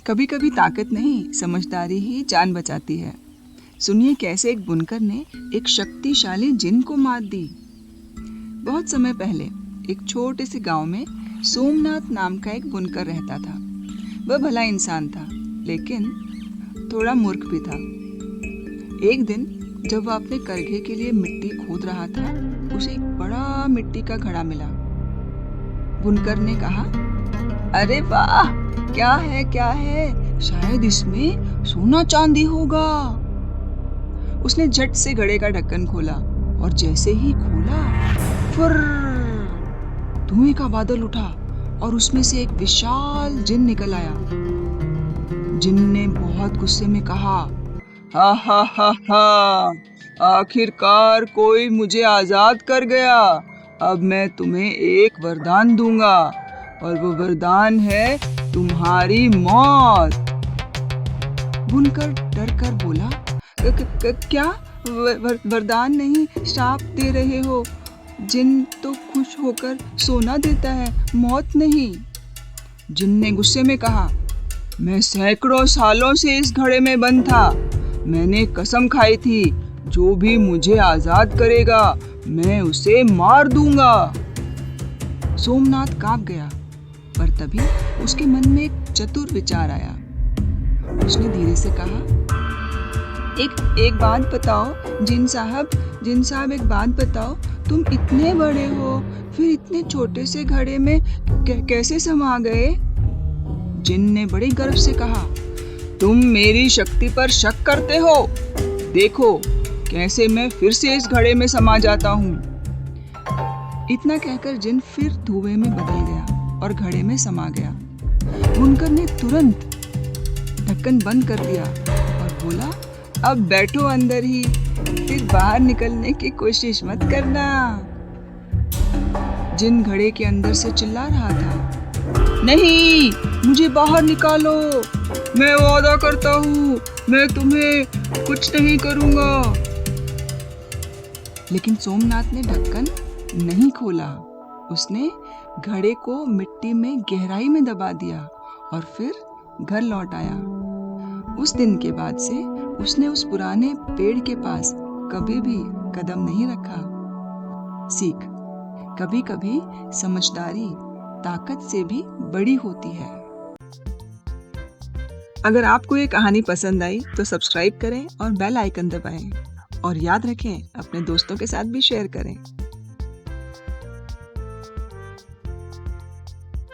कभी कभी ताकत नहीं, समझदारी ही जान बचाती है। सुनिए कैसे एक बुनकर ने एक शक्तिशाली जिन को मात दी। बहुत समय पहले एक छोटे से गांव में सोमनाथ नाम का एक बुनकर रहता था। वह भला इंसान था, लेकिन थोड़ा मूर्ख भी था। एक दिन जब वह अपने करघे के लिए मिट्टी खोद रहा था, उसे एक बड़ा मिट्टी का घड़ा मिला। बुनकर ने कहा, अरे वाह, क्या है, शायद इसमें सोना चांदी होगा। उसने झट से घड़े का ढक्कन खोला और जैसे ही खोला, फुर्र, धुएं का बादल उठा और उसमें से एक विशाल जिन निकल आया। जिन ने बहुत गुस्से में कहा, हा हा हा हा, आखिरकार कोई मुझे आजाद कर गया। अब मैं तुम्हें एक वरदान दूंगा और वो वरदान है तुम्हारी मौत। बुनकर डर कर बोला, क्या वरदान नहीं, श्राप दे रहे हो। जिन तो खुश होकर सोना देता है, मौत नहीं। जिन ने गुस्से में कहा, मैं सैकड़ों सालों से इस घड़े में बंद था। मैंने कसम खाई थी, जो भी मुझे आजाद करेगा मैं उसे मार दूंगा। सोमनाथ कांप गया, पर तभी उसके मन में एक चतुर विचार आया। उसने धीरे से कहा, एक बात बताओ जिन साहब एक बात बताओ, तुम इतने बड़े हो, फिर इतने छोटे से घड़े में कैसे समा गए? जिन ने बड़े गर्व से कहा, तुम मेरी शक्ति पर शक करते हो? देखो कैसे मैं फिर से इस घड़े में समा जाता हूँ। इतना कहकर जिन फिर धुएं में बदल गया और घड़े में समा गया। बुनकर ने तुरंत ढक्कन बंद कर दिया और बोला, अब बैठो अंदर ही, फिर बाहर निकलने की कोशिश मत करना। जिन घड़े के अंदर से चिल्ला रहा था, नहीं, मुझे बाहर निकालो, मैं वादा करता हूँ मैं तुम्हें कुछ नहीं करूँगा। लेकिन सोमनाथ ने ढक्कन नहीं खोला। उसने घड़े को मिट्टी में गहराई में दबा दिया और फिर घर लौट आया। उस दिन के बाद से उसने उस पुराने पेड़ के पास कभी भी कदम नहीं रखा। सीख, कभी कभी समझदारी ताकत से भी बड़ी होती है। अगर आपको ये कहानी पसंद आई तो सब्सक्राइब करें और बेल आइकन दबाएं। और याद रखें, अपने दोस्तों के साथ भी शेयर करें।